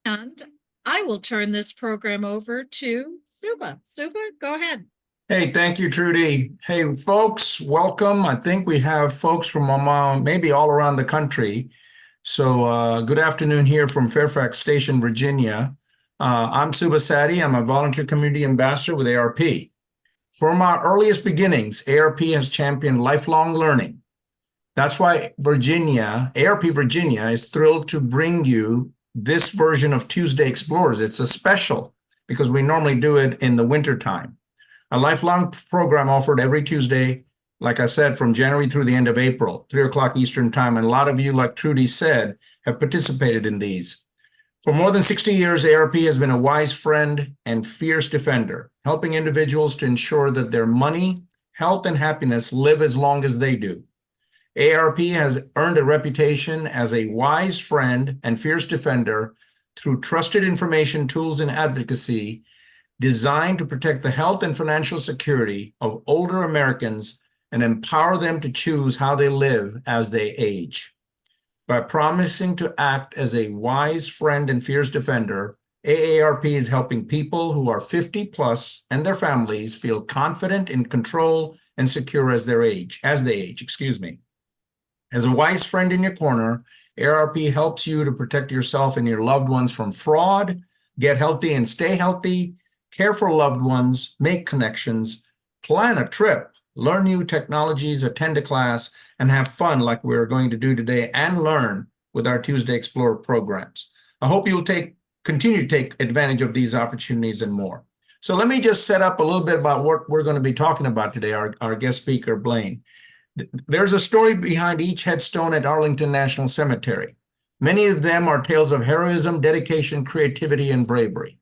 And I will turn this program over to Suba. Suba, go ahead. Hey, thank you, Trudy. Hey, folks, welcome. I think we have folks from maybe all around the country. So good afternoon here from Fairfax Station, Virginia. I'm Suba Sadi. I'm a volunteer community ambassador with AARP. From our earliest beginnings, AARP has championed lifelong learning. That's why AARP Virginia is thrilled to bring you this version of Tuesday Explorers. It's a special because we normally do it in the wintertime. A lifelong program offered every Tuesday, like I said, from January through the end of April, 3 o'clock Eastern time. And a lot of you, like Trudy said, have participated in these. For more than 60 years, AARP has been a wise friend and fierce defender, helping individuals to ensure that their money, health, and happiness live as long as they do. AARP has earned a reputation as a wise friend and fierce defender through trusted information, tools, and advocacy designed to protect the health and financial security of older Americans and empower them to choose how they live as they age. By promising to act as a wise friend and fierce defender, AARP is helping people who are 50 plus and their families feel confident, in control, and secure as they age. As a wise friend in your corner, AARP helps you to protect yourself and your loved ones from fraud, get healthy and stay healthy, care for loved ones, make connections, plan a trip, learn new technologies, attend a class, and have fun like we're going to do today and learn with our Tuesday Explorer programs. I hope you'll continue to take advantage of these opportunities and more. So let me just set up a little bit about what we're going to be talking about today, our guest speaker, Blane. There's a story behind each headstone at Arlington National Cemetery. Many of them are tales of heroism, dedication, creativity, and bravery.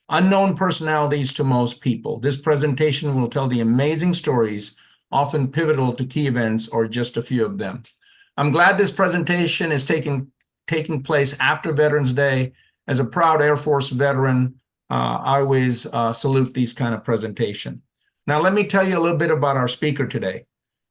Unknown personalities to most people. This presentation will tell the amazing stories, often pivotal to key events, or just a few of them. I'm glad this presentation is taking place after Veterans Day. As a proud Air Force veteran, I always salute these kind of presentation. Now, let me tell you a little bit about our speaker today.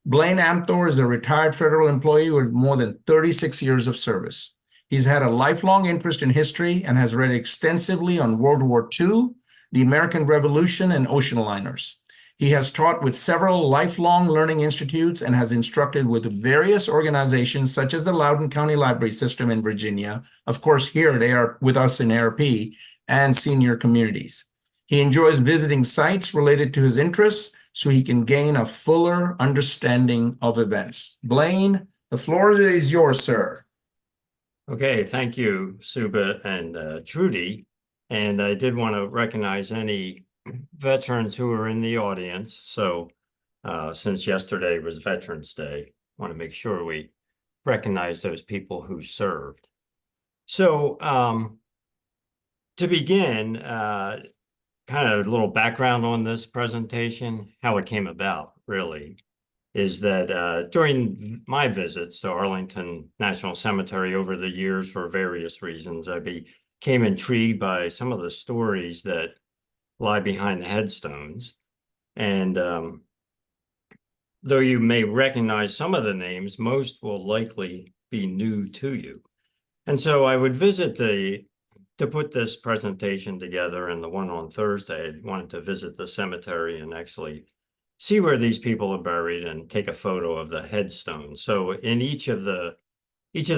Blane Ampthor is a retired federal employee with more than 36 years of service. He's had a lifelong interest in history and has read extensively on World War II, the American Revolution, and ocean liners. He has taught with several lifelong learning institutes and has instructed with various organizations such as the Loudoun County Library System in Virginia, of course here with us in AARP, and senior communities. He enjoys visiting sites related to his interests so he can gain a fuller understanding of events. Blane, the floor is yours, sir. Okay, thank you, Suba and Trudy. And I did want to recognize any veterans who are in the audience. So since yesterday was Veterans Day, I want to make sure we recognize those people who served. So to begin, kind of a little background on this presentation, how it came about, really, is that during my visits to Arlington National Cemetery over the years for various reasons, I became intrigued by some of the stories that lie behind the headstones. And though you may recognize some of the names, most will likely be new to you. And so I would visit to put this presentation together and the one on Thursday, I wanted to visit the cemetery and actually see where these people are buried and take a photo of the headstone. So in each of the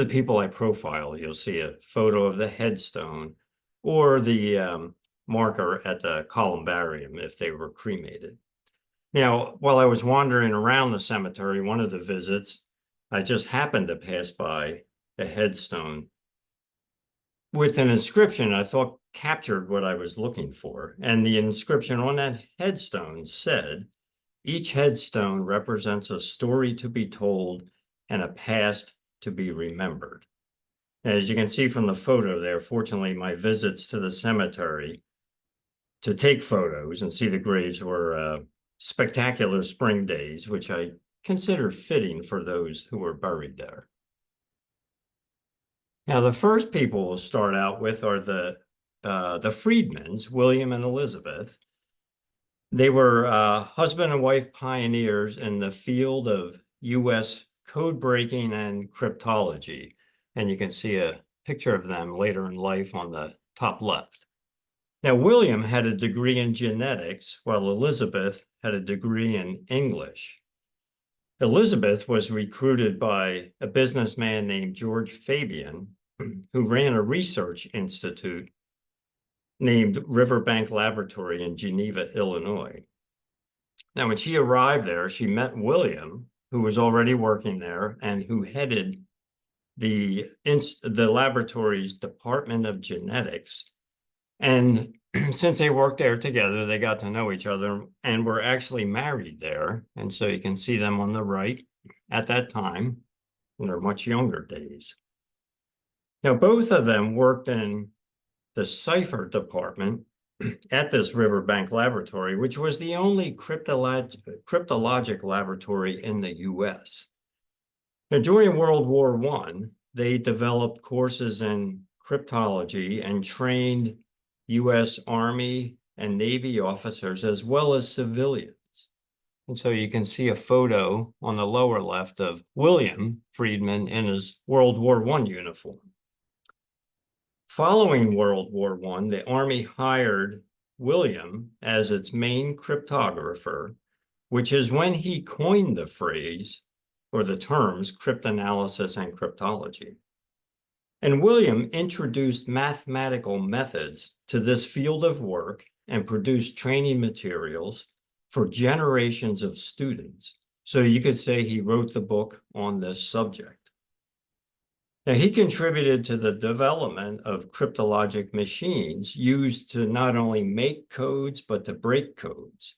people I profile, you'll see a photo of the headstone or the marker at the columbarium if they were cremated. Now, while I was wandering around the cemetery, one of the visits, I just happened to pass by a headstone with an inscription I thought captured what I was looking for. And the inscription on that headstone said, "Each headstone represents a story to be told and a past to be remembered." As you can see from the photo there, fortunately, my visits to the cemetery to take photos and see the graves were spectacular spring days, which I consider fitting for those who were buried there. Now, the first people we'll start out with are the Friedmans, William and Elizabeth. They were husband and wife pioneers in the field of U.S. code breaking and cryptology. And you can see a picture of them later in life on the top left. Now, William had a degree in genetics, while Elizabeth had a degree in English. Elizabeth was recruited by a businessman named George Fabian, who ran a research institute named Riverbank Laboratory in Geneva, Illinois. Now, when she arrived there, she met William, who was already working there and who headed the laboratory's Department of Genetics. And since they worked there together, they got to know each other and were actually married there. And so you can see them on the right at that time, in their much younger days. Now, both of them worked in the cipher department at this Riverbank laboratory, which was the only cryptologic laboratory in the US. Now, during World War I, they developed courses in cryptology and trained US Army and Navy officers as well as civilians. And so you can see a photo on the lower left of William Friedman in his World War I uniform. Following World War I, the Army hired William as its main cryptographer, which is when he coined the phrase or the terms cryptanalysis and cryptology. And William introduced mathematical methods to this field of work and produced training materials for generations of students. So you could say he wrote the book on this subject. Now, he contributed to the development of cryptologic machines used to not only make codes, but to break codes.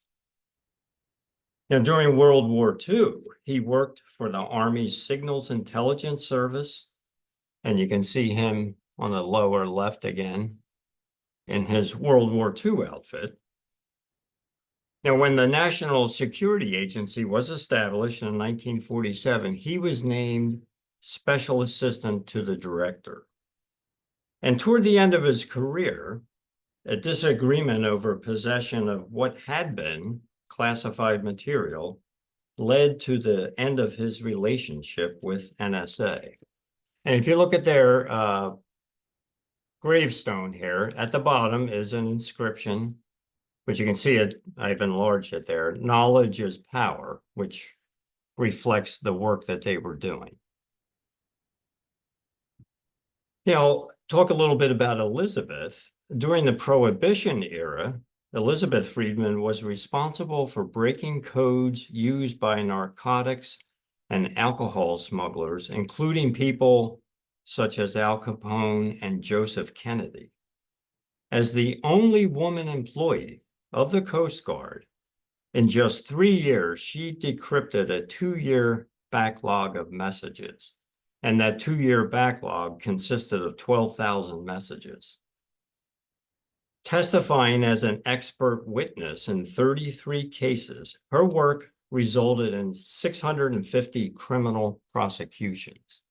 Now, during World War II, he worked for the Army's Signals Intelligence Service, and you can see him on the lower left again in his World War II outfit. Now, when the National Security Agency was established in 1947, he was named Special Assistant to the Director. And toward the end of his career, a disagreement over possession of what had been classified material led to the end of his relationship with NSA. And if you look at their gravestone here, at the bottom is an inscription, which you can see it, I've enlarged it there, "Knowledge is power," which reflects the work that they were doing. Now, talk a little bit about Elizabeth. During the Prohibition era, Elizabeth Friedman was responsible for breaking codes used by narcotics and alcohol smugglers, including people such as Al Capone and Joseph Kennedy. As the only woman employee of the Coast Guard, in just 3 years, she decrypted a 2-year backlog of messages. And that 2-year backlog consisted of 12,000 messages. Testifying as an expert witness in 33 cases, her work resulted in 650 criminal prosecutions.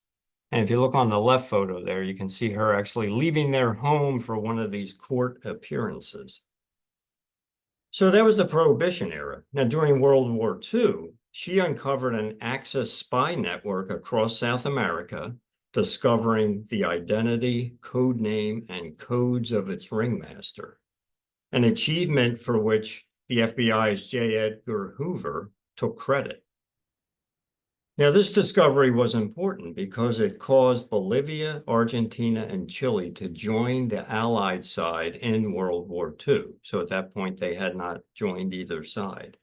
And if you look on the left photo there, you can see her actually leaving their home for one of these court appearances. So that was the Prohibition era. Now, during World War II, she uncovered an Axis spy network across South America, discovering the identity, code name, and codes of its ringmaster, an achievement for which the FBI's J. Edgar Hoover took credit. Now, this discovery was important because it caused Bolivia, Argentina, and Chile to join the Allied side in World War II. So at that point, they had not joined either side.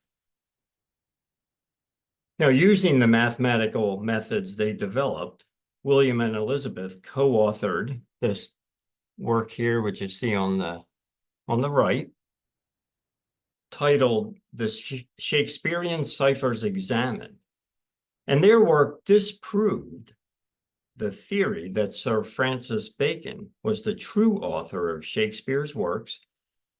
Now, using the mathematical methods they developed, William and Elizabeth co-authored this work here, which you see on the right, titled "The Shakespearean Ciphers Examined." And their work disproved the theory that Sir Francis Bacon was the true author of Shakespeare's works,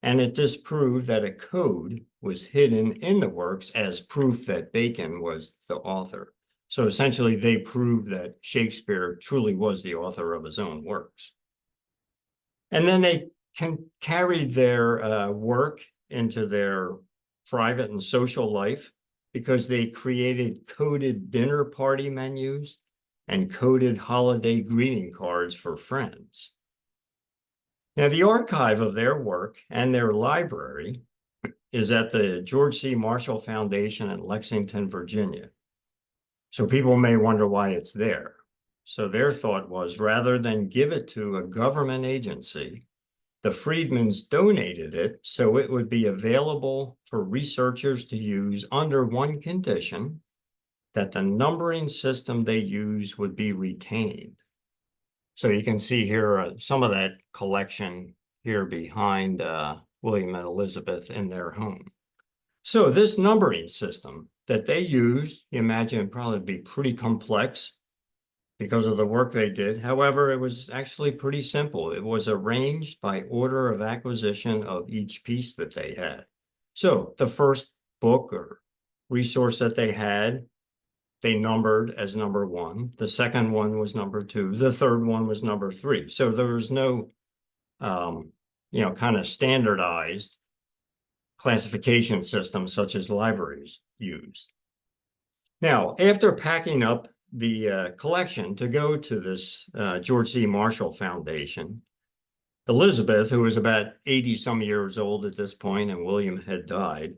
and it disproved that a code was hidden in the works as proof that Bacon was the author. So essentially, they proved that Shakespeare truly was the author of his own works. And then they carried their work into their private and social life, because they created coded dinner party menus and coded holiday greeting cards for friends. Now, the archive of their work and their library is at the George C. Marshall Foundation in Lexington, Virginia. So people may wonder why it's there. So their thought was, rather than give it to a government agency, the Friedmans donated it so it would be available for researchers to use under one condition, that the numbering system they use would be retained. So you can see here some of that collection here behind William and Elizabeth in their home. So this numbering system that they used, you imagine it'd probably be pretty complex because of the work they did. However, it was actually pretty simple. It was arranged by order of acquisition of each piece that they had. So the first book or resource that they had, they numbered as number 1. The second one was number 2. The third one was number 3. So there was no, kind of standardized classification system such as libraries use. Now, after packing up the collection to go to this George C. Marshall Foundation, Elizabeth, who was about 80 some years old at this point and William had died,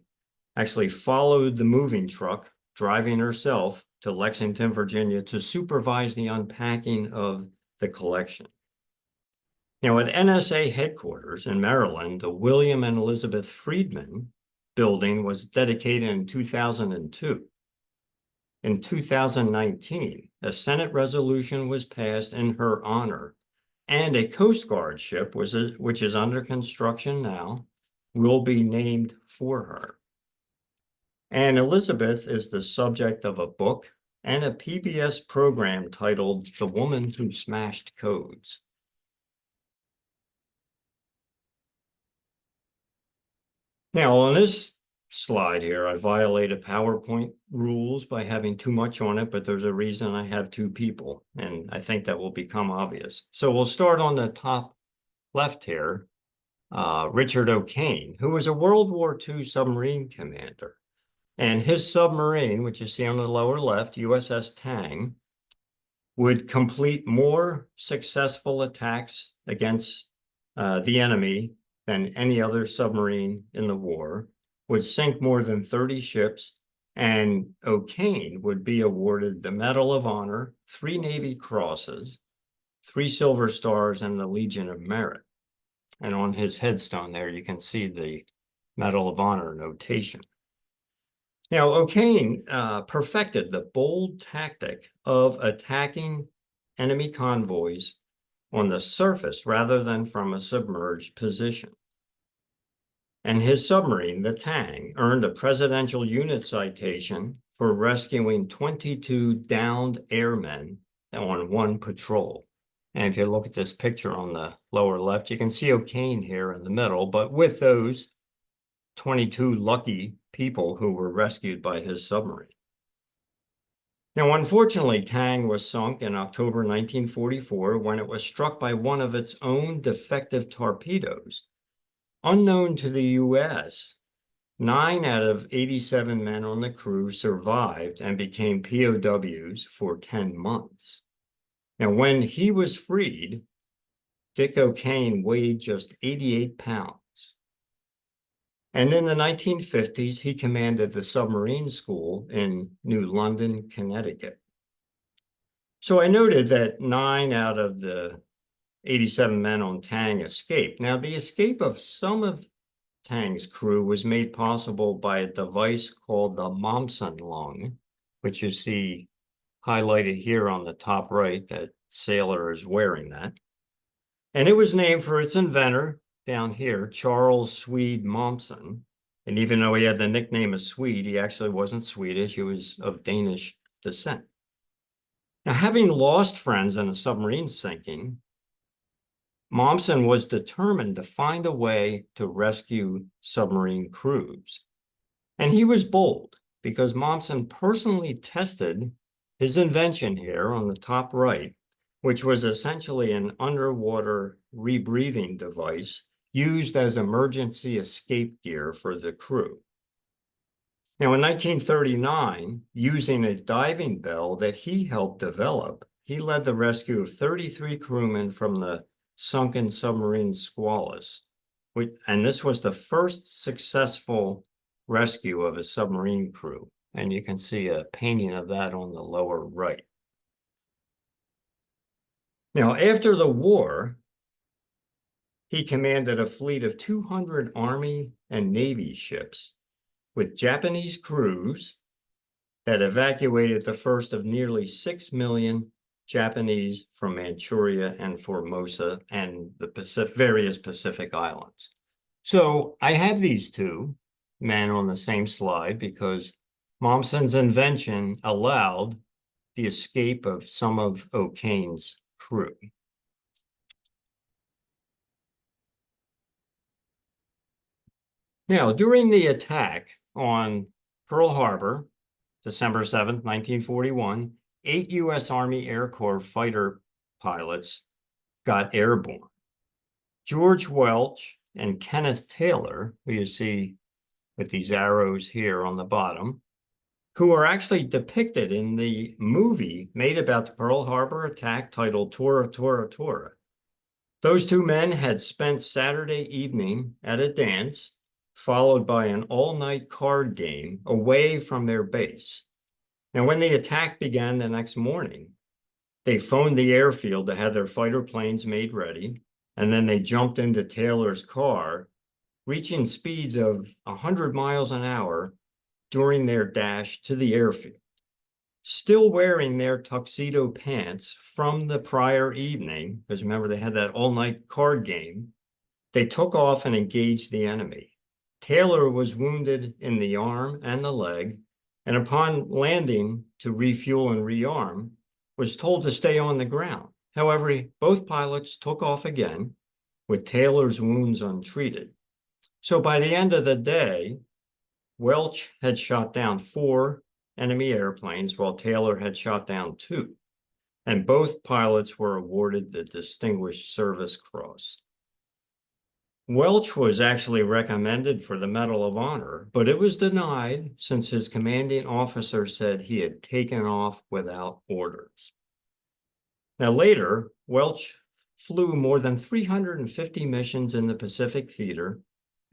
actually followed the moving truck, driving herself to Lexington, Virginia, to supervise the unpacking of the collection. Now, at NSA headquarters in Maryland, the William and Elizabeth Friedman building was dedicated in 2002. In 2019, a Senate resolution was passed in her honor, and a Coast Guard ship, which is under construction now, will be named for her. And Elizabeth is the subject of a book and a PBS program titled The Woman Who Smashed Codes. Now, on this slide here, I violated PowerPoint rules by having too much on it, but there's a reason I have 2 people, and I think that will become obvious. So we'll start on the top left here, Richard O'Kane, who was a World War II submarine commander. And his submarine, which you see on the lower left, USS Tang, would complete more successful attacks against the enemy than any other submarine in the war, would sink more than 30 ships, and O'Kane would be awarded the Medal of Honor, 3 Navy Crosses, 3 Silver Stars, and the Legion of Merit. And on his headstone there, you can see the Medal of Honor notation. Now, O'Kane perfected the bold tactic of attacking enemy convoys on the surface rather than from a submerged position. And his submarine, the Tang, earned a Presidential Unit Citation for rescuing 22 downed airmen on one patrol. And if you look at this picture on the lower left, you can see O'Kane here in the middle, but with those 22 lucky people who were rescued by his submarine. Now, unfortunately, Tang was sunk in October 1944 when it was struck by one of its own defective torpedoes. Unknown to the U.S., 9 out of 87 men on the crew survived and became POWs for 10 months. Now, when he was freed, Dick O'Kane weighed just 88 pounds. And in the 1950s, he commanded the submarine school in New London, Connecticut. So I noted that 9 out of the 87 men on Tang escaped. Now, the escape of some of Tang's crew was made possible by a device called the Mommsen lung, which you see highlighted here on the top right. That sailor is wearing that. And it was named for its inventor, down here, Charles Swede Mommsen. And even though he had the nickname of Swede, he actually wasn't Swedish. He was of Danish descent. Now, having lost friends in a submarine sinking, Mommsen was determined to find a way to rescue submarine crews. And he was bold because Mommsen personally tested his invention here on the top right, which was essentially an underwater rebreathing device used as emergency escape gear for the crew. Now, in 1939, using a diving bell that he helped develop, he led the rescue of 33 crewmen from the sunken submarine Squalus, and this was the first successful rescue of a submarine crew. And you can see a painting of that on the lower right. Now, after the war, he commanded a fleet of 200 Army and Navy ships with Japanese crews that evacuated the first of nearly 6 million Japanese from Manchuria and Formosa and the various Pacific islands. So I have these two men on the same slide because Mommsen's invention allowed the escape of some of O'Kane's crew. Now, during the attack on Pearl Harbor, December 7th, 1941, 8 U.S. Army Air Corps fighter pilots got airborne. George Welch and Kenneth Taylor, who you see with these arrows here on the bottom, who are actually depicted in the movie made about the Pearl Harbor attack titled Tora, Tora, Tora. Those two men had spent Saturday evening at a dance, followed by an all-night card game away from their base. Now, when the attack began the next morning, they phoned the airfield to have their fighter planes made ready, and then they jumped into Taylor's car, reaching speeds of 100 miles an hour during their dash to the airfield. Still wearing their tuxedo pants from the prior evening, because remember they had that all-night card game, they took off and engaged the enemy. Taylor was wounded in the arm and the leg, and upon landing to refuel and rearm, was told to stay on the ground. However, both pilots took off again with Taylor's wounds untreated. So by the end of the day, Welch had shot down 4 enemy airplanes while Taylor had shot down 2, and both pilots were awarded the Distinguished Service Cross. Welch was actually recommended for the Medal of Honor, but it was denied since his commanding officer said he had taken off without orders. Now later, Welch flew more than 350 missions in the Pacific Theater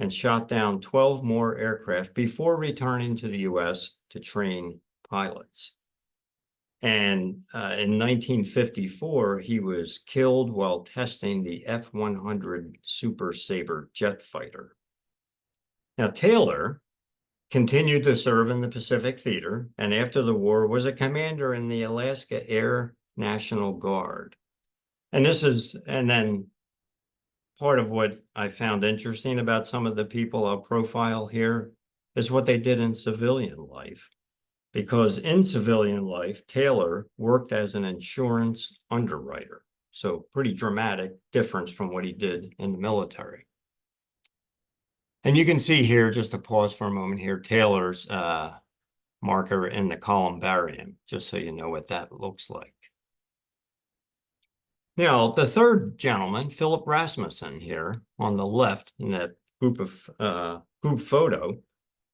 and shot down 12 more aircraft before returning to the US to train pilots. And in 1954, he was killed while testing the F-100 Super Sabre jet fighter. Now, Taylor continued to serve in the Pacific Theater, and after the war was a commander in the Alaska Air National Guard. And then part of what I found interesting about some of the people I'll profile here is what they did in civilian life. Because in civilian life, Taylor worked as an insurance underwriter. So pretty dramatic difference from what he did in the military. And you can see here, just to pause for a moment here, Taylor's marker in the columbarium, just so you know what that looks like. Now, the third gentleman, Philip Rasmussen here on the left in that group photo,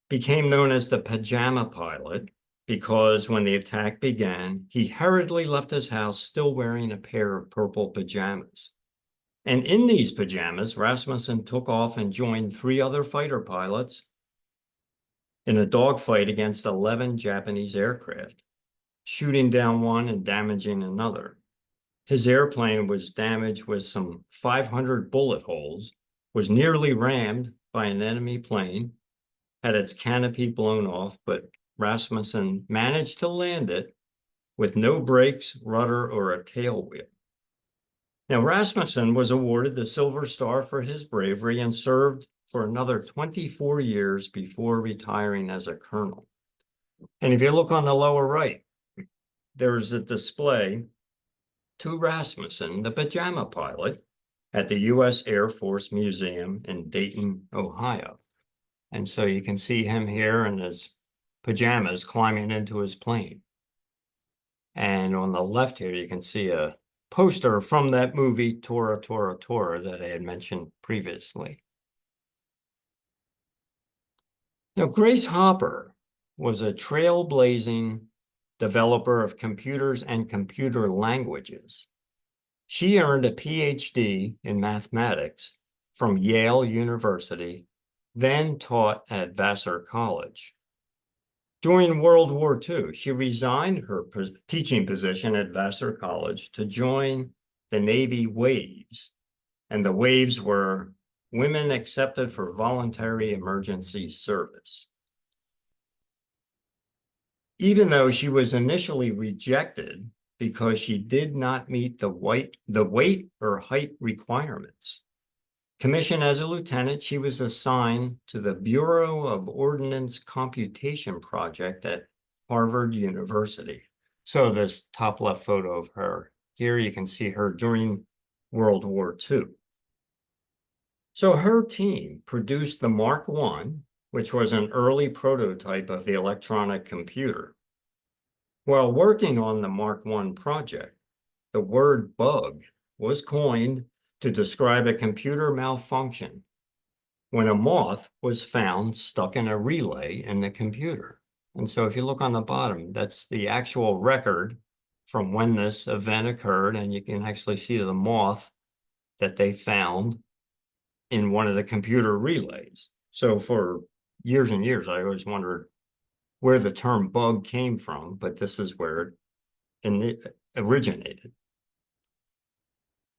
became known as the pajama pilot, because when the attack began, he hurriedly left his house still wearing a pair of purple pajamas. And in these pajamas, Rasmussen took off and joined 3 other fighter pilots in a dogfight against 11 Japanese aircraft, shooting down one and damaging another. His airplane was damaged with some 500 bullet holes, was nearly rammed by an enemy plane, had its canopy blown off, but Rasmussen managed to land it with no brakes, rudder, or a tail wheel. Now, Rasmussen was awarded the Silver Star for his bravery and served for another 24 years before retiring as a colonel. And if you look on the lower right, there's a display to Rasmussen, the pajama pilot, at the U.S. Air Force Museum in Dayton, Ohio. And so you can see him here in his pajamas climbing into his plane. And on the left here, you can see a poster from that movie, Tora, Tora, Tora, that I had mentioned previously. Now, Grace Hopper was a trailblazing developer of computers and computer languages. She earned a PhD in mathematics from Yale University, then taught at Vassar College. During World War II, she resigned her teaching position at Vassar College to join the Navy Waves, and the Waves were women accepted for voluntary emergency service. Even though she was initially rejected because she did not meet the weight or height requirements. Commissioned as a lieutenant, she was assigned to the Bureau of Ordnance Computation Project at Harvard University. So this top left photo of her, here you can see her during World War II. So her team produced the Mark I, which was an early prototype of the electronic computer. While working on the Mark I project, the word bug was coined to describe a computer malfunction when a moth was found stuck in a relay in the computer. And so if you look on the bottom, that's the actual record from when this event occurred, and you can actually see the moth that they found in one of the computer relays. So for years and years, I always wondered where the term bug came from, but this is where it originated.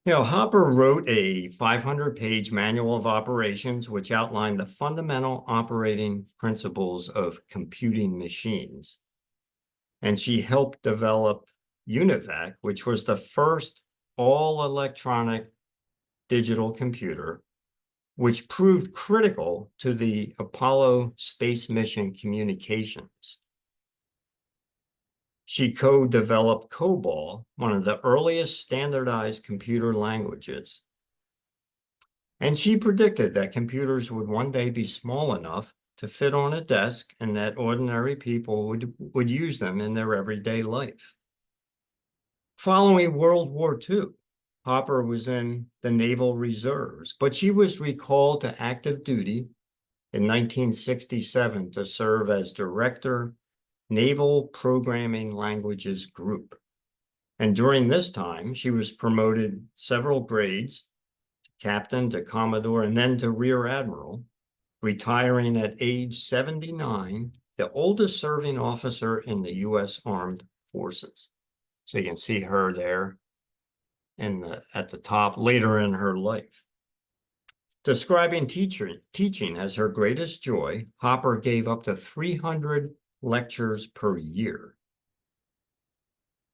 You know, Hopper wrote a 500-page manual of operations, which outlined the fundamental operating principles of computing machines. And she helped develop UNIVAC, which was the first all-electronic digital computer, which proved critical to the Apollo space mission communications. She co-developed COBOL, one of the earliest standardized computer languages. And she predicted that computers would one day be small enough to fit on a desk and that ordinary people would use them in their everyday life. Following World War II, Hopper was in the Naval Reserves, but she was recalled to active duty in 1967 to serve as director, Naval Programming Languages Group. And during this time, she was promoted several grades, to captain, to commodore, and then to rear admiral, retiring at age 79, the oldest serving officer in the U.S. Armed Forces. So you can see her there at the top later in her life. Describing teaching as her greatest joy, Hopper gave up to 300 lectures per year.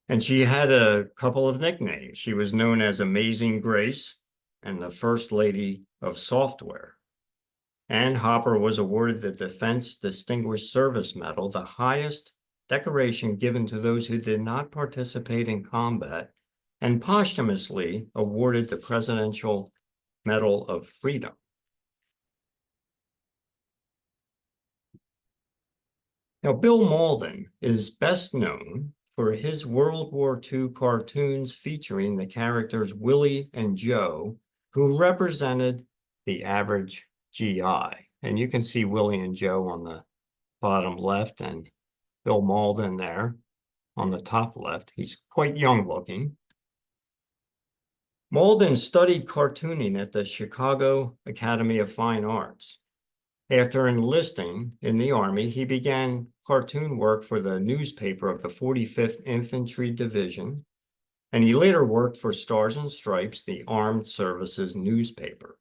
And she had a couple of nicknames. She was known as Amazing Grace and the First Lady of Software. And Hopper was awarded the Defense Distinguished Service Medal, the highest decoration given to those who did not participate in combat, and posthumously awarded the Presidential Medal of Freedom. Now, Bill Mauldin is best known for his World War II cartoons featuring the characters Willie and Joe, who represented the average GI. And you can see Willie and Joe on the bottom left and Bill Mauldin there on the top left. He's quite young looking. Mauldin studied cartooning at the Chicago Academy of Fine Arts. After enlisting in the Army, he began cartoon work for the newspaper of the 45th Infantry Division, and he later worked for Stars and Stripes, the Armed Services newspaper.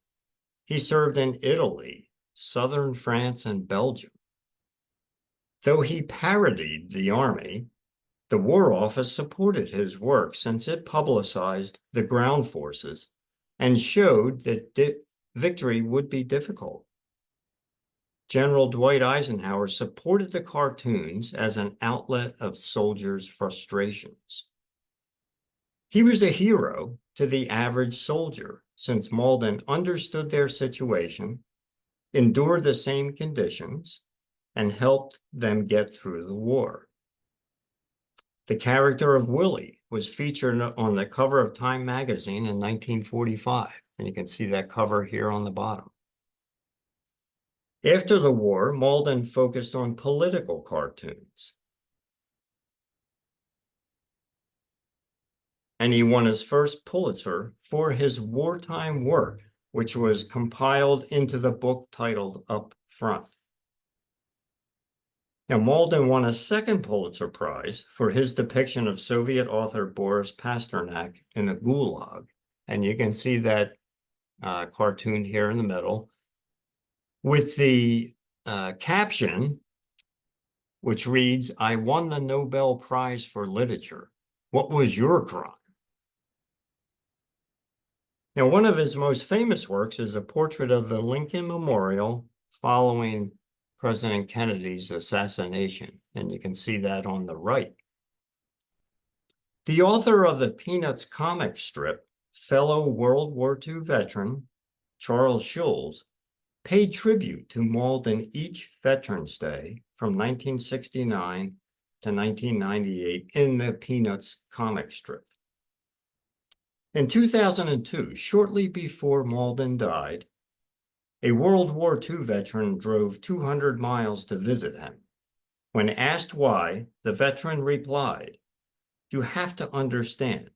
He served in Italy, southern France, and Belgium. Though he parodied the Army, the War Office supported his work since it publicized the ground forces and showed that victory would be difficult. General Dwight Eisenhower supported the cartoons as an outlet of soldiers' frustrations. He was a hero to the average soldier, since Mauldin understood their situation, endured the same conditions, and helped them get through the war. The character of Willie was featured on the cover of Time magazine in 1945, and you can see that cover here on the bottom. After the war, Mauldin focused on political cartoons. and he won his first Pulitzer for his wartime work, which was compiled into the book titled Up Front. Now, Malden won a second Pulitzer Prize for his depiction of Soviet author Boris Pasternak in the Gulag. And you can see that cartoon here in the middle with the caption, which reads, "I won the Nobel Prize for Literature. What was your crime?" Now, one of his most famous works is a portrait of the Lincoln Memorial following President Kennedy's assassination, and you can see that on the right. The author of the Peanuts comic strip, fellow World War II veteran Charles Schulz, paid tribute to Malden each Veterans Day from 1969 to 1998 in the Peanuts comic strip. In 2002, shortly before Malden died, a World War II veteran drove 200 miles to visit him. When asked why, the veteran replied, "You have to understand,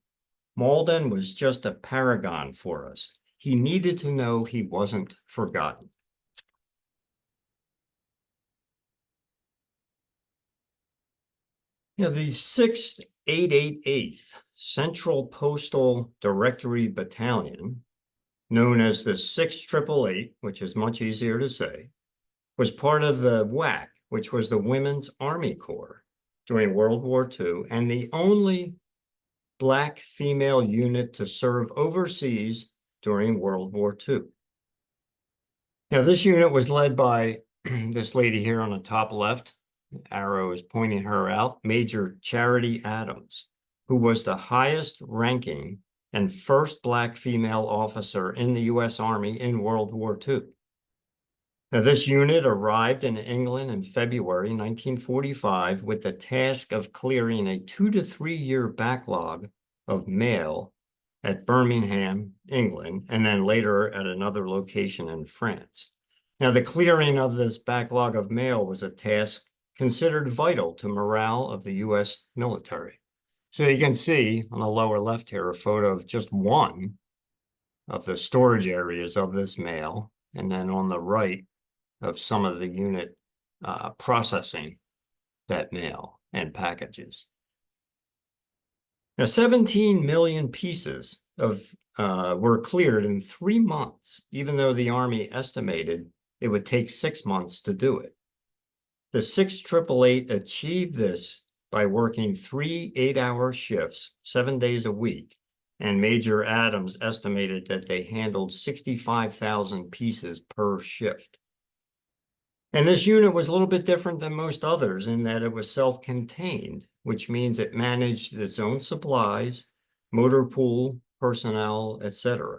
Malden was just a paragon for us. He needed to know he wasn't forgotten." The 6th 888th Central Postal Directory Battalion, known as the 6888, which is much easier to say, was part of the WAC, which was the Women's Army Corps during World War II, and the only Black female unit to serve overseas during World War II. Now, this unit was led by this lady here on the top left. The arrow is pointing her out, Major Charity Adams, who was the highest ranking and first Black female officer in the U.S. Army in World War II. Now, this unit arrived in England in February 1945 with the task of clearing a 2 to 3 year backlog of mail at Birmingham, England, and then later at another location in France. Now, the clearing of this backlog of mail was a task considered vital to morale of the U.S. military. So you can see on the lower left here a photo of just one of the storage areas of this mail, and then on the right of some of the unit processing that mail and packages. Now, 17 million pieces were cleared in 3 months, even though the Army estimated it would take 6 months to do it. The 6888 achieved this by working 3 8-hour shifts, 7 days a week, and Major Adams estimated that they handled 65,000 pieces per shift. And this unit was a little bit different than most others in that it was self-contained, which means it managed its own supplies, motor pool, personnel, etc.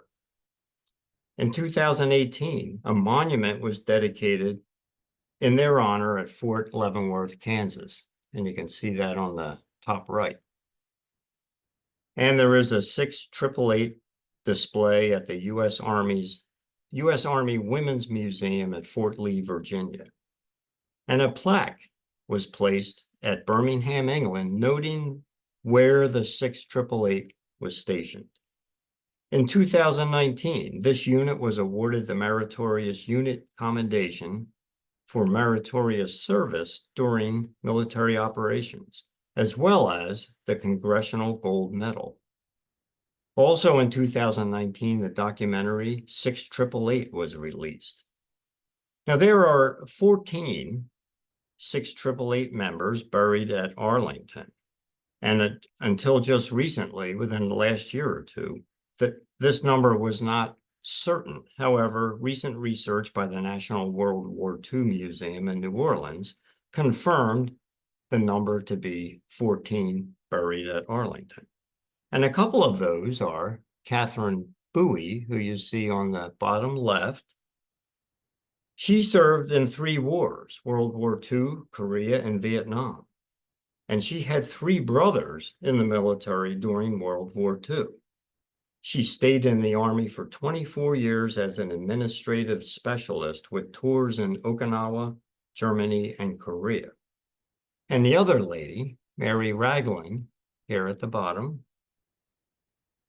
In 2018, a monument was dedicated in their honor at Fort Leavenworth, Kansas. And you can see that on the top right. And there is a 6888 display at the U.S. Army Women's Museum at Fort Lee, Virginia. And a plaque was placed at Birmingham, England, noting where the 6888 was stationed. In 2019, this unit was awarded the Meritorious Unit Commendation for meritorious service during military operations, as well as the Congressional Gold Medal. Also in 2019, the documentary 6888 was released. Now, there are 14 6888 members buried at Arlington. And until just recently, within the last year or two, this number was not certain. However, recent research by the National World War II Museum in New Orleans confirmed the number to be 14 buried at Arlington. And a couple of those are Catherine Bowie, who you see on the bottom left. She served in 3 wars, World War II, Korea, and Vietnam. And she had 3 brothers in the military during World War II. She stayed in the Army for 24 years as an administrative specialist with tours in Okinawa, Germany, and Korea. And the other lady, Mary Ragland, here at the bottom,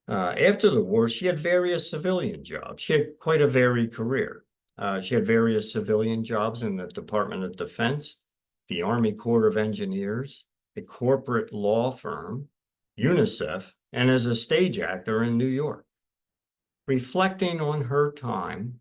After the war, she had various civilian jobs. She had quite a varied career. She had various civilian jobs in the Department of Defense, the Army Corps of Engineers, a corporate law firm, UNICEF, and as a stage actor in New York. Reflecting on her time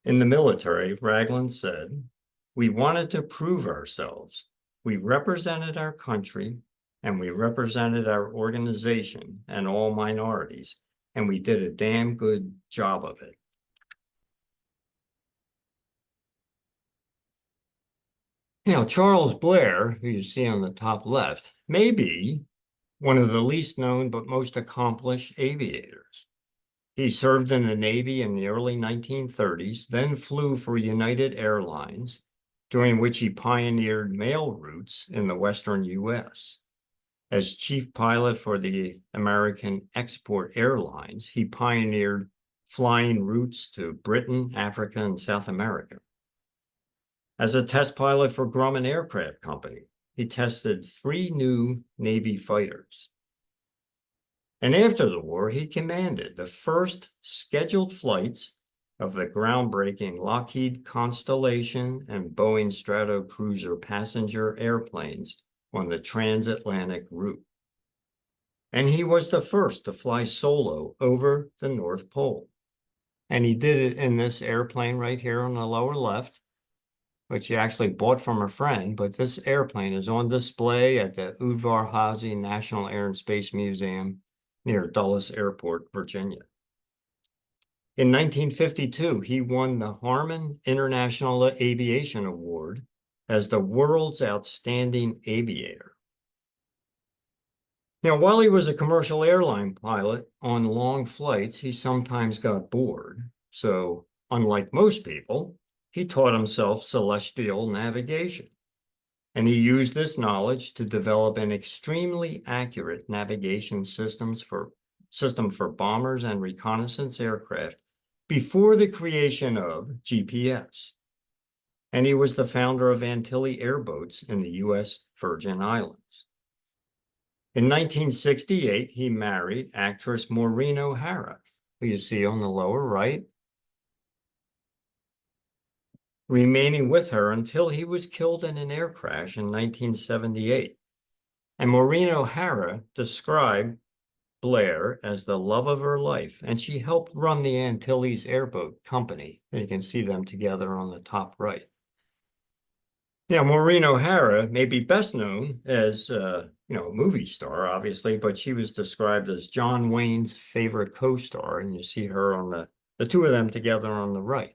in the military, Ragland said, "We wanted to prove ourselves. We represented our country and we represented our organization and all minorities, and we did a damn good job of it." Now, Charles Blair, who you see on the top left, may be one of the least known but most accomplished aviators. He served in the Navy in the early 1930s, then flew for United Airlines, during which he pioneered mail routes in the Western U.S. As chief pilot for the American Export Airlines, he pioneered flying routes to Britain, Africa, and South America. As a test pilot for Grumman Aircraft Company, he tested 3 new Navy fighters. And after the war, he commanded the first scheduled flights of the groundbreaking Lockheed Constellation and Boeing Stratocruiser passenger airplanes on the transatlantic route. And he was the first to fly solo over the North Pole. And he did it in this airplane right here on the lower left, which he actually bought from a friend, but this airplane is on display at the Udvar-Hazy National Air and Space Museum near Dulles Airport, Virginia. In 1952, he won the Harmon International Aviation Award as the world's outstanding aviator. Now, while he was a commercial airline pilot on long flights, he sometimes got bored. So, unlike most people, he taught himself celestial navigation. And he used this knowledge to develop an extremely accurate navigation system for bombers and reconnaissance aircraft before the creation of GPS. And he was the founder of Antilles airboats in the U.S. Virgin Islands. In 1968, he married actress Maureen O'Hara, who you see on the lower right, remaining with her until he was killed in an air crash in 1978. And Maureen O'Hara described Blair as the love of her life, and she helped run the Antilles Airboat Company. And you can see them together on the top right. Now, Maureen O'Hara may be best known as a movie star, obviously, but she was described as John Wayne's favorite co-star, and you see her on the two of them together on the right.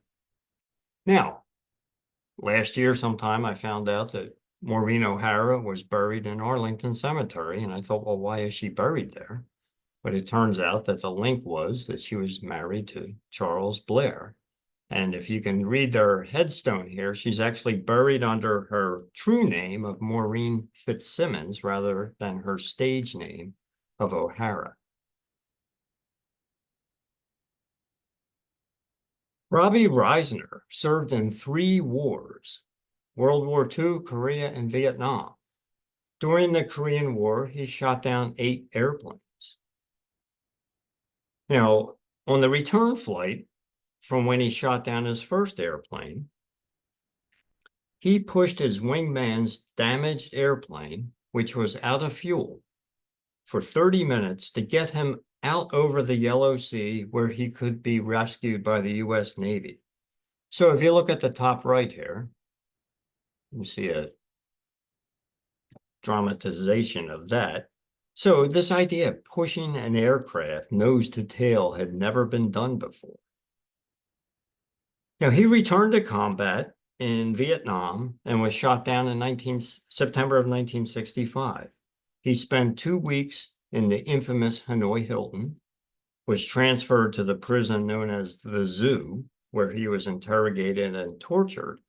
Now, last year sometime I found out that Maureen O'Hara was buried in Arlington Cemetery, and I thought, well, why is she buried there? But it turns out that the link was that she was married to Charles Blair. And if you can read their headstone here, she's actually buried under her true name of Maureen Fitzsimmons rather than her stage name of O'Hara. Robbie Reisner served in 3 wars, World War II, Korea, and Vietnam. During the Korean War, he shot down 8 airplanes. Now, on the return flight from when he shot down his first airplane, he pushed his wingman's damaged airplane, which was out of fuel, for 30 minutes to get him out over the Yellow Sea where he could be rescued by the U.S. Navy. So if you look at the top right here, you see a dramatization of that. So this idea of pushing an aircraft nose to tail had never been done before. Now, he returned to combat in Vietnam and was shot down in September of 1965. He spent 2 weeks in the infamous Hanoi Hilton, was transferred to the prison known as the Zoo, where he was interrogated and tortured,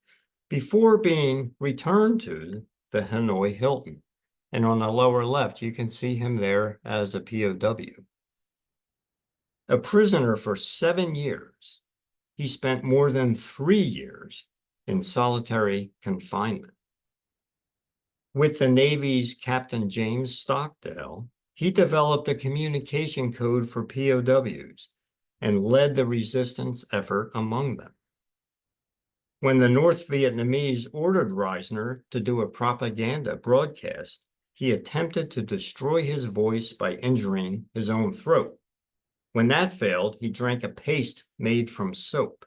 before being returned to the Hanoi Hilton. And on the lower left, you can see him there as a POW. A prisoner for 7 years, he spent more than 3 years in solitary confinement. With the Navy's Captain James Stockdale, he developed a communication code for POWs and led the resistance effort among them. When the North Vietnamese ordered Reisner to do a propaganda broadcast, he attempted to destroy his voice by injuring his own throat. When that failed, he drank a paste made from soap.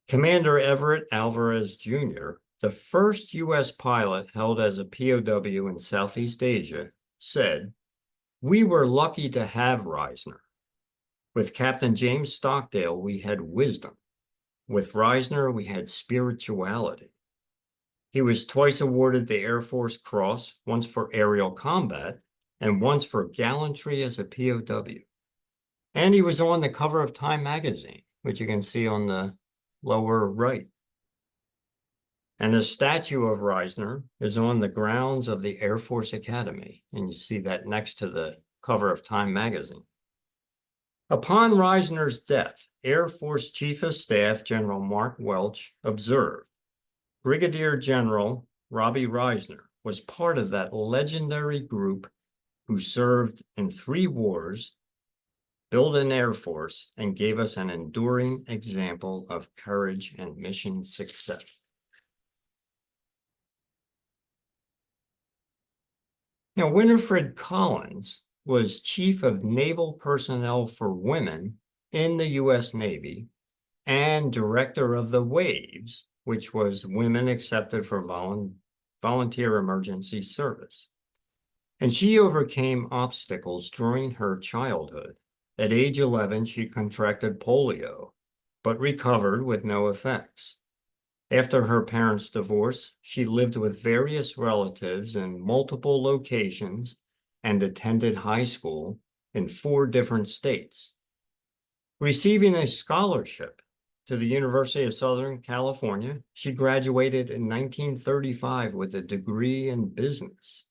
Commander Everett Alvarez Jr., the first U.S. pilot held as a POW in Southeast Asia, said, "We were lucky to have Reisner. With Captain James Stockdale, we had wisdom. With Reisner, we had spirituality." He was twice awarded the Air Force Cross, once for aerial combat and once for gallantry as a POW. And he was on the cover of Time magazine, which you can see on the lower right. And a statue of Reisner is on the grounds of the Air Force Academy, and you see that next to the cover of Time magazine. Upon Reisner's death, Air Force Chief of Staff General Mark Welch observed, "Brigadier General Robbie Reisner was part of that legendary group who served in 3 wars, built an Air Force, and gave us an enduring example of courage and mission success." Now, Winifred Collins was Chief of Naval Personnel for Women in the U.S. Navy and Director of the WAVES, which was Women Accepted for Volunteer Emergency Service. And she overcame obstacles during her childhood. At age 11, she contracted polio, but recovered with no effects. After her parents' divorce, she lived with various relatives in multiple locations and attended high school in 4 different states. Receiving a scholarship to the University of Southern California, she graduated in 1935 with a degree in business.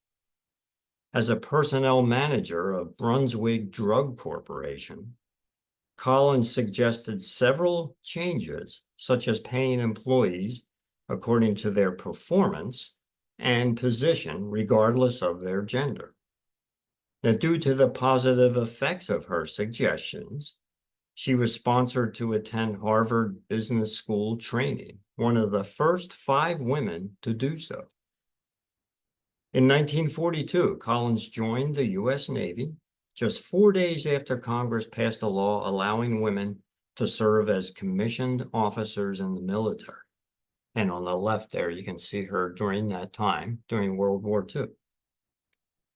As a personnel manager of Brunswick Drug Corporation, Collins suggested several changes, such as paying employees according to their performance and position, regardless of their gender. Now, due to the positive effects of her suggestions, she was sponsored to attend Harvard Business School training, one of the first 5 women to do so. In 1942, Collins joined the U.S. Navy just 4 days after Congress passed a law allowing women to serve as commissioned officers in the military. And on the left there, you can see her during that time, during World War II.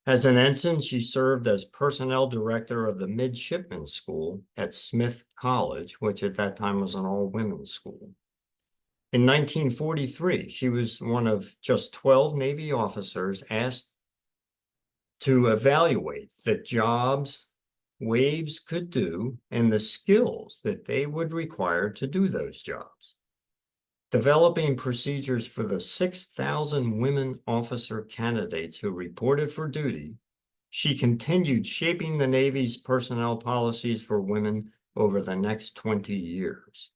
As an ensign, she served as personnel director of the Midshipmen's School at Smith College, which at that time was an all-women's school. In 1943, she was one of just 12 Navy officers asked to evaluate the jobs WAVES could do and the skills that they would require to do those jobs. Developing procedures for the 6,000 women officer candidates who reported for duty, she continued shaping the Navy's personnel policies for women over the next 20 years.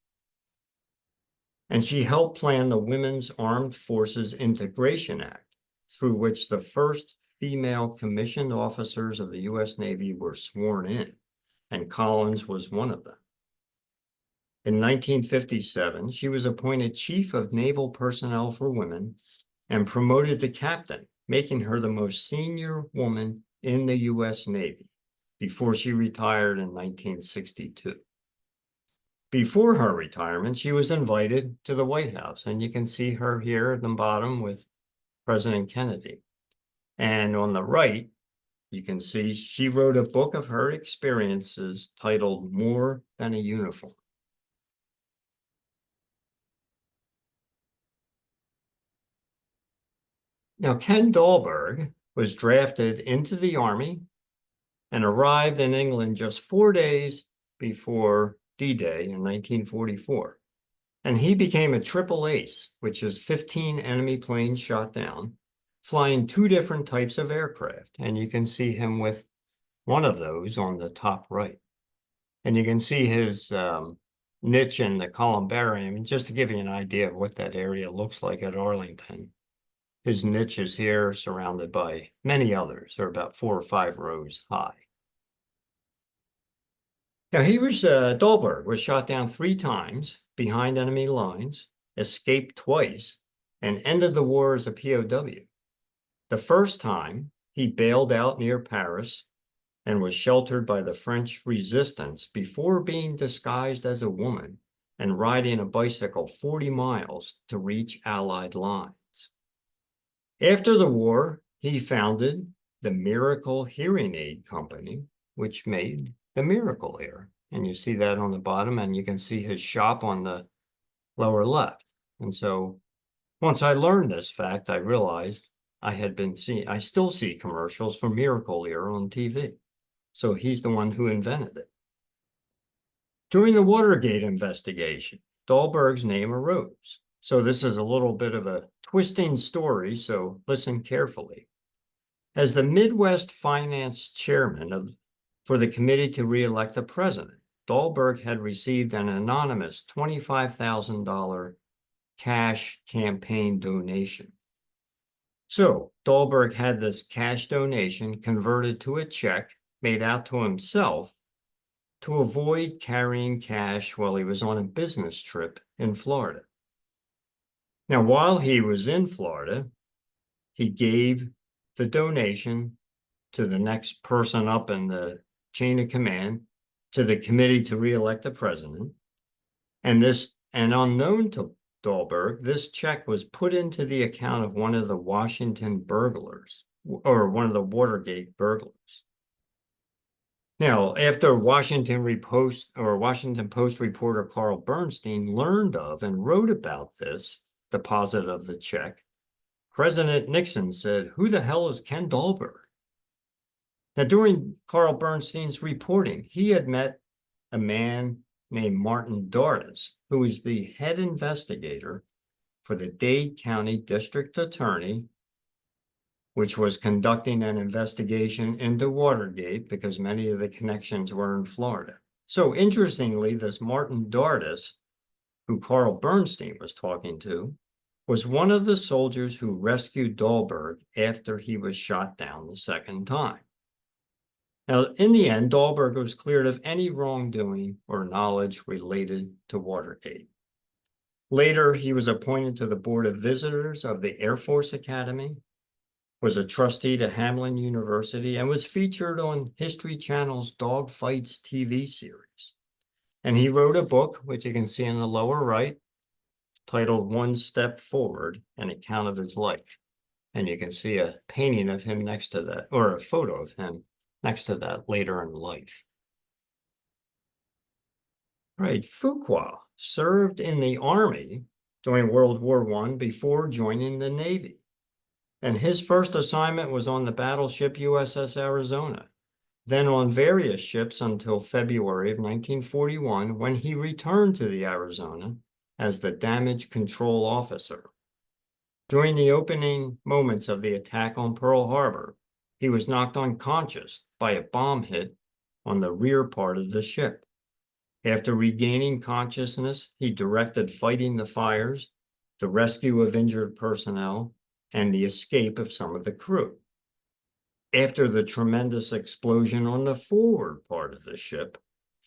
And she helped plan the Women's Armed Forces Integration Act, through which the first female commissioned officers of the U.S. Navy were sworn in, and Collins was one of them. In 1957, she was appointed Chief of Naval Personnel for Women and promoted to captain, making her the most senior woman in the U.S. Navy before she retired in 1962. Before her retirement, she was invited to the White House, and you can see her here at the bottom with President Kennedy. And on the right, you can see she wrote a book of her experiences titled More Than a Uniform. Now, Ken Dahlberg was drafted into the Army and arrived in England just 4 days before D-Day in 1944. And he became a triple ace, which is 15 enemy planes shot down, flying 2 different types of aircraft. And you can see him with one of those on the top right. And you can see his niche in the columbarium, just to give you an idea of what that area looks like at Arlington. His niche is here, surrounded by many others. They're about 4 or 5 rows high. Now, Dahlberg was shot down 3 times behind enemy lines, escaped twice, and ended the war as a POW. The first time, he bailed out near Paris and was sheltered by the French resistance before being disguised as a woman and riding a bicycle 40 miles to reach Allied lines. After the war, he founded the Miracle Hearing Aid Company, which made the Miracle Ear. And you see that on the bottom, and you can see his shop on the lower left. And so once I learned this fact, I realized I still see commercials for Miracle Ear on TV. So he's the one who invented it. During the Watergate investigation, Dahlberg's name arose. So this is a little bit of a twisting story, so listen carefully. As the Midwest Finance Chairman for the committee to re-elect the president, Dahlberg had received an anonymous $25,000 cash campaign donation. So Dahlberg had this cash donation converted to a check made out to himself to avoid carrying cash while he was on a business trip in Florida. Now, while he was in Florida, he gave the donation to the next person up in the chain of command, to the committee to re-elect the president. And unknown to Dahlberg, this check was put into the account of one of the Washington burglars, or one of the Watergate burglars. Now, after Washington Post reporter Carl Bernstein learned of and wrote about this deposit of the check, President Nixon said, "Who the hell is Ken Dahlberg?" Now, during Carl Bernstein's reporting, he had met a man named Martin Dardis, who is the head investigator for the Dade County District Attorney, which was conducting an investigation into Watergate because many of the connections were in Florida. So interestingly, this Martin Dardis, who Carl Bernstein was talking to, was one of the soldiers who rescued Dahlberg after he was shot down the second time. Now, in the end, Dahlberg was cleared of any wrongdoing or knowledge related to Watergate. Later, he was appointed to the Board of Visitors of the Air Force Academy, was a trustee to Hamline University, and was featured on History Channel's Dogfights TV series. And he wrote a book, which you can see in the lower right, titled One Step Forward, an account of his life. And you can see a painting of him next to that, or a photo of him next to that later in life. Right, Fuqua served in the Army during World War I before joining the Navy. And his first assignment was on the battleship USS Arizona, then on various ships until February of 1941, when he returned to the Arizona as the damage control officer. During the opening moments of the attack on Pearl Harbor, he was knocked unconscious by a bomb hit on the rear part of the ship. After regaining consciousness, he directed fighting the fires, the rescue of injured personnel, and the escape of some of the crew. After the tremendous explosion on the forward part of the ship,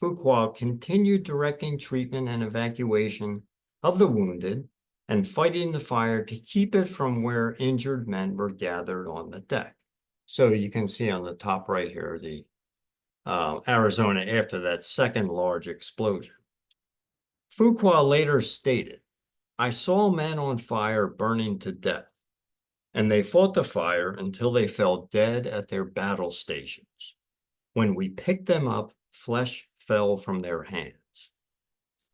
Fuqua continued directing treatment and evacuation of the wounded and fighting the fire to keep it from where injured men were gathered on the deck. So you can see on the top right here, the Arizona after that second large explosion. Fuqua later stated, "I saw men on fire burning to death, and they fought the fire until they fell dead at their battle stations. When we picked them up, flesh fell from their hands."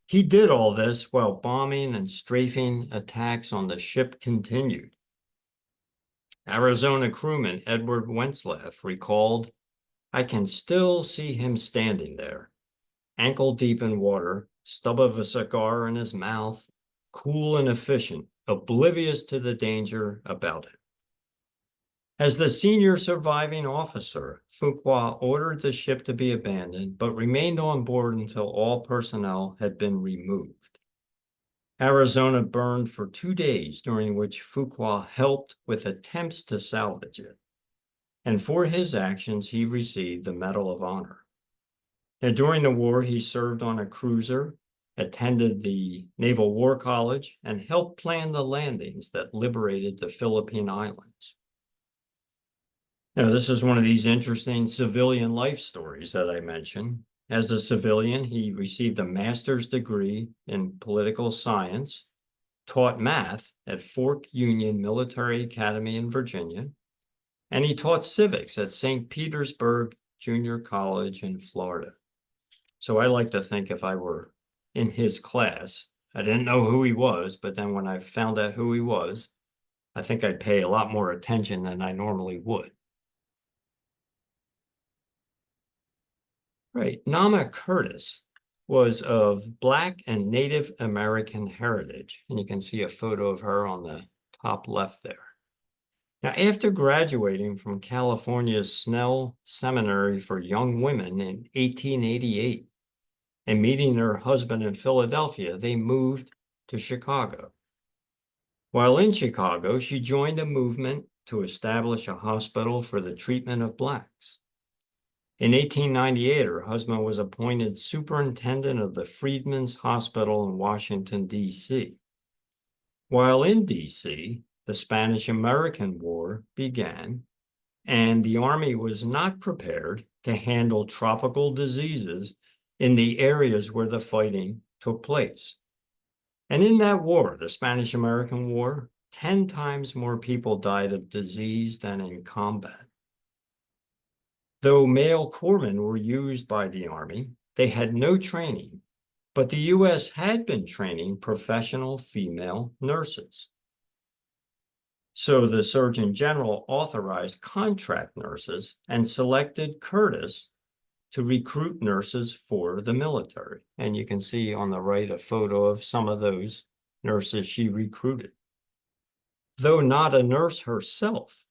He did all this while bombing and strafing attacks on the ship continued. Arizona crewman Edward Wentzlaff recalled, "I can still see him standing there, ankle deep in water, stub of a cigar in his mouth, cool and efficient, oblivious to the danger about him." As the senior surviving officer, Fuqua ordered the ship to be abandoned, but remained on board until all personnel had been removed. Arizona burned for 2 days, during which Fuqua helped with attempts to salvage it. And for his actions, he received the Medal of Honor. Now, during the war, he served on a cruiser, attended the Naval War College, and helped plan the landings that liberated the Philippine Islands. Now, this is one of these interesting civilian life stories that I mentioned. As a civilian, he received a master's degree in political science, taught math at Fort Union Military Academy in Virginia, and he taught civics at St. Petersburg Junior College in Florida. So I like to think if I were in his class, I didn't know who he was, but then when I found out who he was, I think I'd pay a lot more attention than I normally would. Right, Nama Curtis was of Black and Native American heritage, and you can see a photo of her on the top left there. Now, after graduating from California's Snell Seminary for Young Women in 1888 and meeting her husband in Philadelphia, they moved to Chicago. While in Chicago, she joined a movement to establish a hospital for the treatment of Blacks. In 1898, her husband was appointed superintendent of the Freedmen's Hospital in Washington, D.C. While in D.C., the Spanish-American War began, and the Army was not prepared to handle tropical diseases in the areas where the fighting took place. And in that war, the Spanish-American War, 10 times more people died of disease than in combat. Though male corpsmen were used by the Army, they had no training, but the U.S. had been training professional female nurses. So the Surgeon General authorized contract nurses and selected Curtis to recruit nurses for the military. And you can see on the right a photo of some of those nurses she recruited. Though not a nurse herself,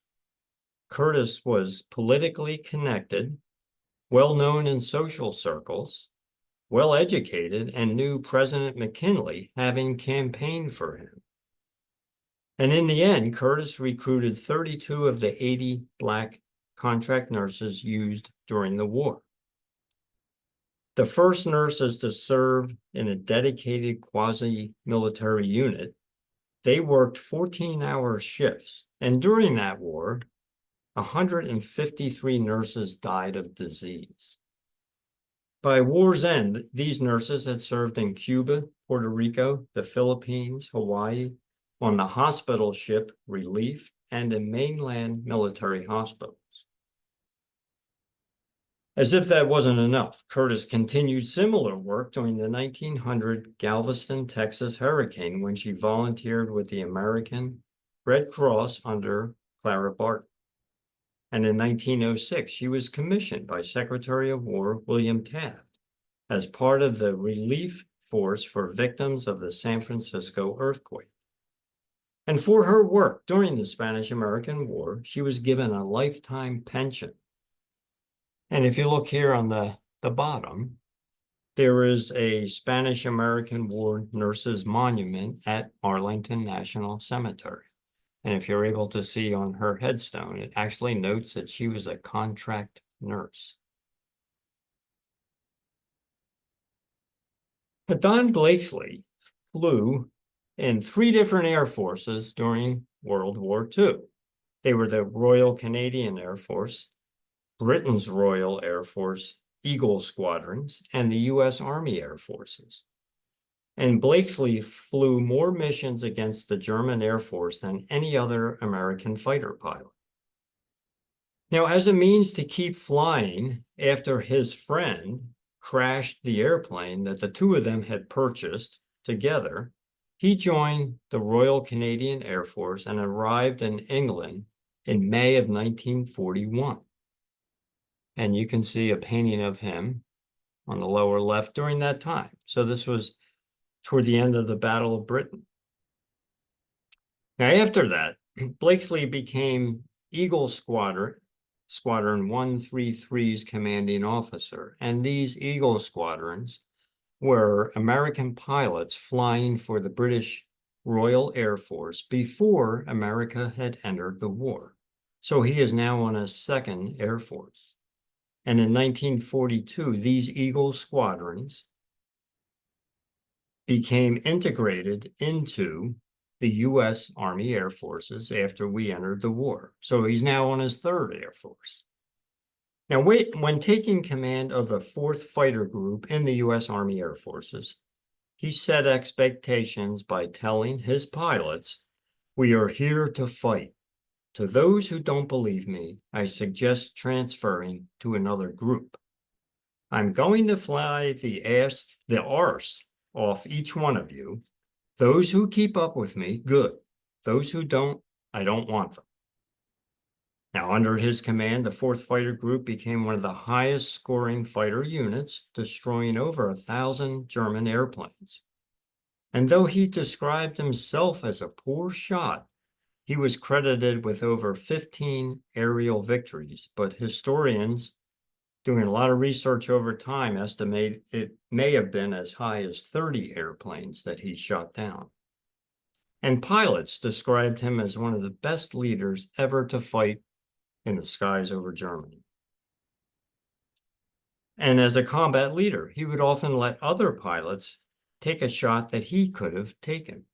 Curtis was politically connected, well-known in social circles, well-educated, and knew President McKinley, having campaigned for him. And in the end, Curtis recruited 32 of the 80 Black contract nurses used during the war. The first nurses to serve in a dedicated quasi-military unit, they worked 14-hour shifts. And during that war, 153 nurses died of disease. By war's end, these nurses had served in Cuba, Puerto Rico, the Philippines, Hawaii, on the hospital ship Relief, and in mainland military hospitals. As if that wasn't enough, Curtis continued similar work during the 1900 Galveston, Texas hurricane, when she volunteered with the American Red Cross under Clara Barton. And in 1906, she was commissioned by Secretary of War William Taft as part of the relief force for victims of the San Francisco earthquake. And for her work during the Spanish-American War, she was given a lifetime pension. And if you look here on the bottom, there is a Spanish-American War nurses monument at Arlington National Cemetery. And if you're able to see on her headstone, it actually notes that she was a contract nurse. But Don Blakesley flew in 3 different air forces during World War II. They were the Royal Canadian Air Force, Britain's Royal Air Force Eagle Squadrons, and the U.S. Army Air Forces. And Blakesley flew more missions against the German Air Force than any other American fighter pilot. Now, as a means to keep flying after his friend crashed the airplane that the two of them had purchased together, he joined the Royal Canadian Air Force and arrived in England in May of 1941. And you can see a painting of him on the lower left during that time. So this was toward the end of the Battle of Britain. Now, after that, Blakesley became Eagle Squadron 133's commanding officer. And these Eagle Squadrons were American pilots flying for the British Royal Air Force before America had entered the war. So he is now on a second Air Force. And in 1942, these Eagle squadrons became integrated into the U.S. Army Air Forces after we entered the war. So he's now on his third Air Force. Now, when taking command of the 4th Fighter Group in the U.S. Army Air Forces, he set expectations by telling his pilots, "We are here to fight. To those who don't believe me, I suggest transferring to another group. I'm going to fly the arse off each one of you. Those who keep up with me, good. Those who don't, I don't want them." Now, under his command, the 4th Fighter Group became one of the highest scoring fighter units, destroying over 1,000 German airplanes. And though he described himself as a poor shot, he was credited with over 15 aerial victories, but historians doing a lot of research over time estimate it may have been as high as 30 airplanes that he shot down. And pilots described him as one of the best leaders ever to fight in the skies over Germany. And as a combat leader, he would often let other pilots take a shot that he could have taken.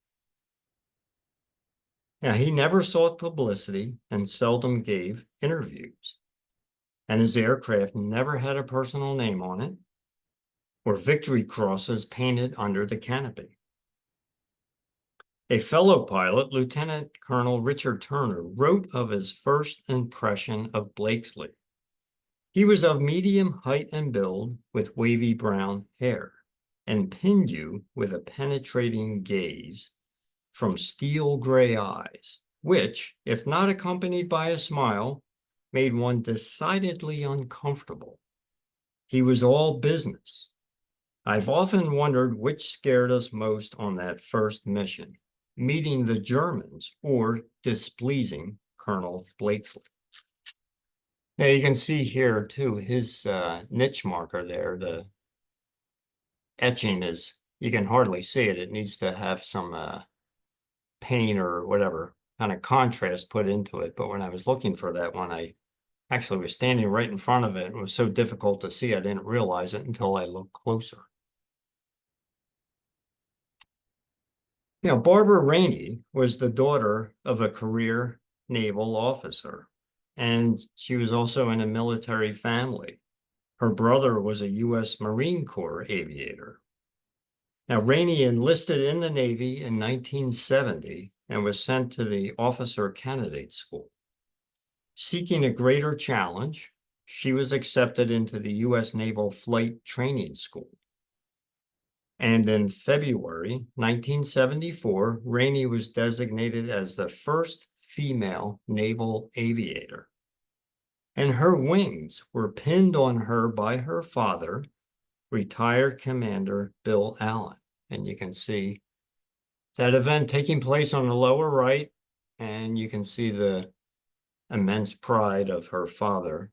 Now, he never sought publicity and seldom gave interviews. And his aircraft never had a personal name on it or victory crosses painted under the canopy. A fellow pilot, Lieutenant Colonel Richard Turner, wrote of his first impression of Blakesley. He was of medium height and build with wavy brown hair and pinned you with a penetrating gaze from steel gray eyes, which, if not accompanied by a smile, made one decidedly uncomfortable. He was all business. I've often wondered which scared us most on that first mission, meeting the Germans or displeasing Colonel Blakesley. Now you can see here too, his niche marker there, the etching is, you can hardly see it. It needs to have some paint or whatever kind of contrast put into it. But when I was looking for that one, I actually was standing right in front of it. It was so difficult to see, I didn't realize it until I looked closer. Now, Barbara Rainey was the daughter of a career naval officer, and she was also in a military family. Her brother was a U.S. Marine Corps aviator. Now, Rainey enlisted in the Navy in 1970 and was sent to the Officer Candidate School. Seeking a greater challenge, she was accepted into the U.S. Naval Flight Training School. And in February 1974, Rainey was designated as the first female naval aviator. And her wings were pinned on her by her father, retired Commander Bill Allen. And you can see that event taking place on the lower right, and you can see the immense pride of her father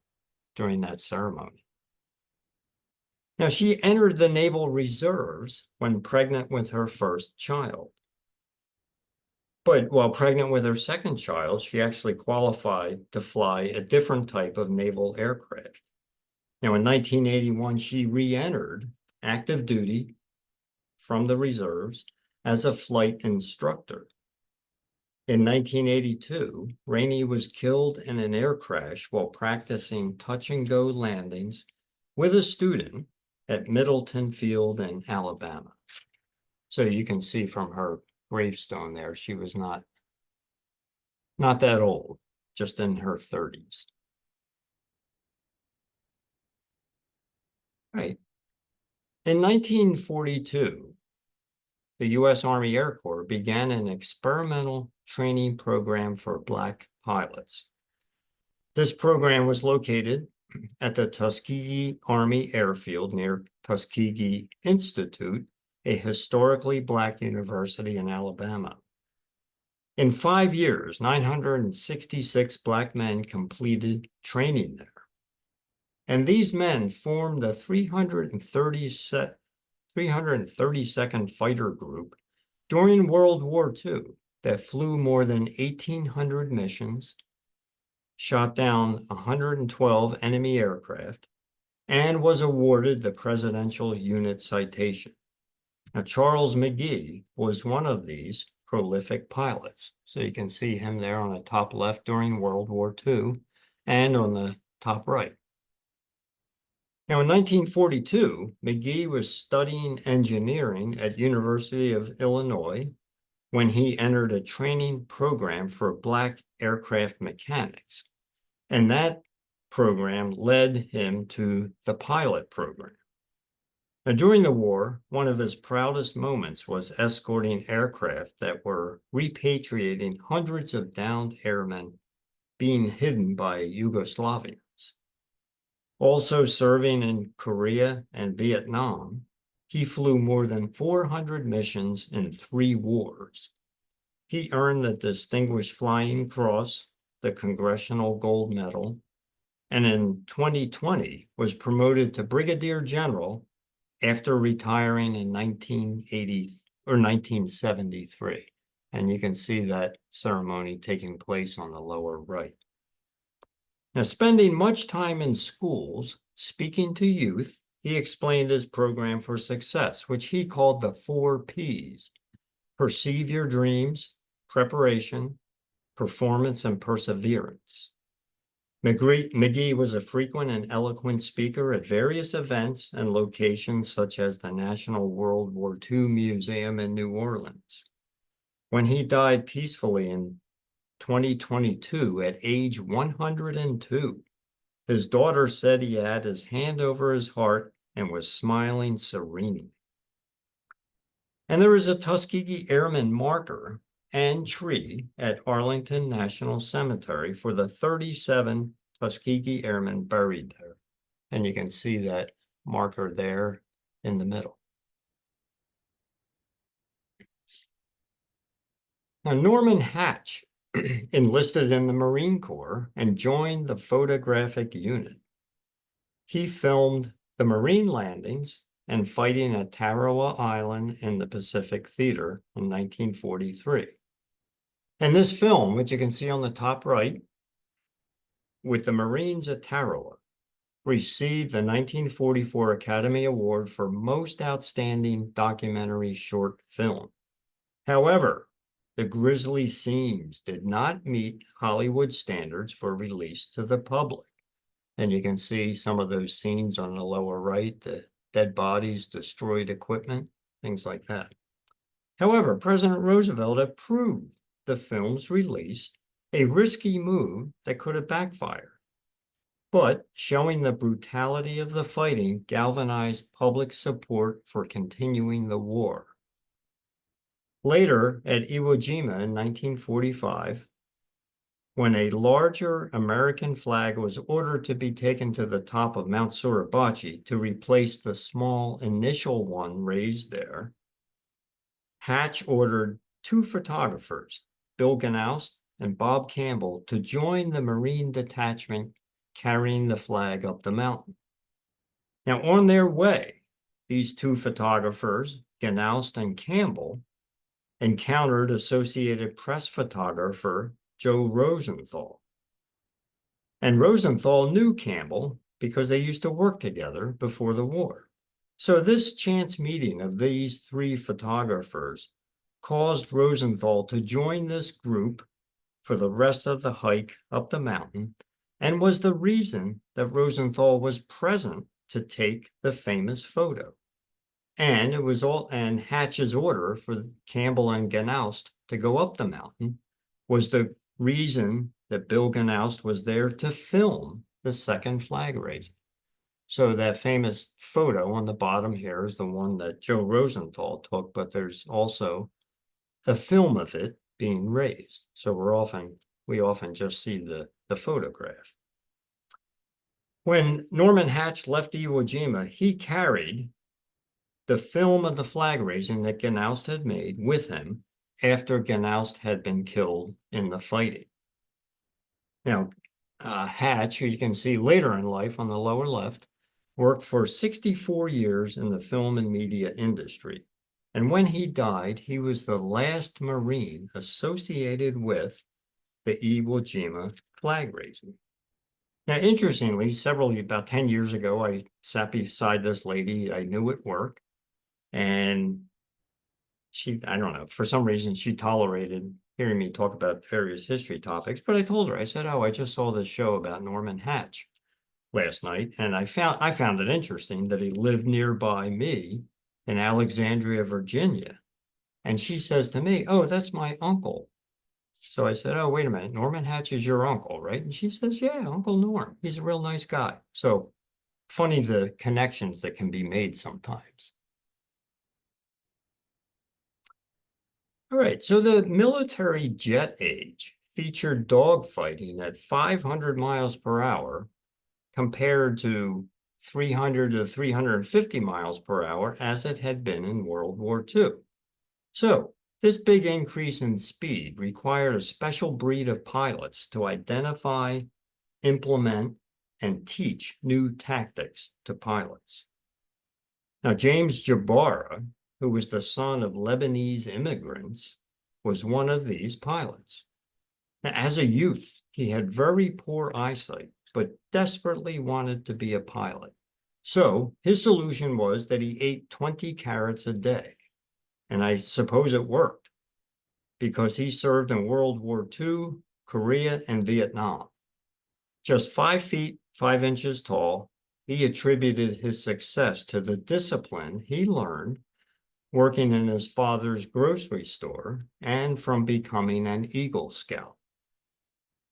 during that ceremony. Now, she entered the Naval Reserves when pregnant with her first child. But while pregnant with her second child, she actually qualified to fly a different type of naval aircraft. Now, in 1981, she re-entered active duty from the reserves as a flight instructor. In 1982, Rainey was killed in an air crash while practicing touch-and-go landings with a student at Middleton Field in Alabama. So you can see from her gravestone there, she was not that old, just in her 30s. Right. In 1942, the U.S. Army Air Corps began an experimental training program for Black pilots. This program was located at the Tuskegee Army Airfield near Tuskegee Institute, a historically Black university in Alabama. In 5 years, 966 Black men completed training there. And these men formed the 332nd Fighter Group during World War II that flew more than 1,800 missions, shot down 112 enemy aircraft, and was awarded the Presidential Unit Citation. Now, Charles McGee was one of these prolific pilots. So you can see him there on the top left during World War II and on the top right. Now, in 1942, McGee was studying engineering at University of Illinois when he entered a training program for black aircraft mechanics. And that program led him to the pilot program. Now, during the war, one of his proudest moments was escorting aircraft that were repatriating hundreds of downed airmen being hidden by Yugoslavians. Also serving in Korea and Vietnam, he flew more than 400 missions in 3 wars. He earned the Distinguished Flying Cross, the Congressional Gold Medal, and in 2020 was promoted to Brigadier General after retiring in 1980 or 1973. And you can see that ceremony taking place on the lower right. Now, spending much time in schools, speaking to youth, he explained his program for success, which he called the 4 Ps: perceive your dreams, preparation, performance, and perseverance. McGee was a frequent and eloquent speaker at various events and locations such as the National World War II Museum in New Orleans. When he died peacefully in 2022 at age 102, his daughter said he had his hand over his heart and was smiling serenely. And there is a Tuskegee Airman marker and tree at Arlington National Cemetery for the 37 Tuskegee Airmen buried there. And you can see that marker there in the middle. Now, Norman Hatch enlisted in the Marine Corps and joined the photographic unit. He filmed the Marine landings and fighting at Tarawa Island in the Pacific Theater in 1943. And this film, which you can see on the top right, with the Marines at Tarawa, received the 1944 Academy Award for Most Outstanding Documentary Short Film. However, the grisly scenes did not meet Hollywood standards for release to the public. And you can see some of those scenes on the lower right, the dead bodies, destroyed equipment, things like that. However, President Roosevelt approved the film's release, a risky move that could have backfired. But showing the brutality of the fighting galvanized public support for continuing the war. Later, at Iwo Jima in 1945, when a larger American flag was ordered to be taken to the top of Mount Suribachi to replace the small initial one raised there, Hatch ordered 2 photographers, Bill Gnaust and Bob Campbell, to join the Marine detachment carrying the flag up the mountain. Now, on their way, these 2 photographers, Gnaust and Campbell, encountered Associated Press photographer Joe Rosenthal. And Rosenthal knew Campbell because they used to work together before the war. So this chance meeting of these 3 photographers caused Rosenthal to join this group for the rest of the hike up the mountain, and was the reason that Rosenthal was present to take the famous photo. And it was and Hatch's order for Campbell and Gnaust to go up the mountain was the reason that Bill Gnaust was there to film the second flag raising. So that famous photo on the bottom here is the one that Joe Rosenthal took, but there's also a film of it being raised. So we often just see the photograph. When Norman Hatch left Iwo Jima, he carried the film of the flag raising that Gnaust had made with him after Gnaust had been killed in the fighting. Now, Hatch, who you can see later in life on the lower left, worked for 64 years in the film and media industry. And when he died, he was the last Marine associated with the Iwo Jima flag raising. Now, interestingly, about 10 years ago, I sat beside this lady I knew at work, and I don't know, for some reason, she tolerated hearing me talk about various history topics, but I told her, I said, oh, I just saw this show about Norman Hatch last night, and I found it interesting that he lived nearby me in Alexandria, Virginia. And she says to me, oh, that's my uncle. So I said, oh, wait a minute, Norman Hatch is your uncle, right? And she says, yeah, Uncle Norm. He's a real nice guy. So funny the connections that can be made sometimes. All right, so the military jet age featured dogfighting at 500 miles per hour compared to 300 to 350 miles per hour as it had been in World War II. So this big increase in speed required a special breed of pilots to identify, implement, and teach new tactics to pilots. Now, James Jabara, who was the son of Lebanese immigrants, was one of these pilots. Now, as a youth, he had very poor eyesight, but desperately wanted to be a pilot. So his solution was that he ate 20 carrots a day. And I suppose it worked because he served in World War II, Korea, and Vietnam. Just 5 feet, 5 inches tall, he attributed his success to the discipline he learned working in his father's grocery store and from becoming an Eagle Scout.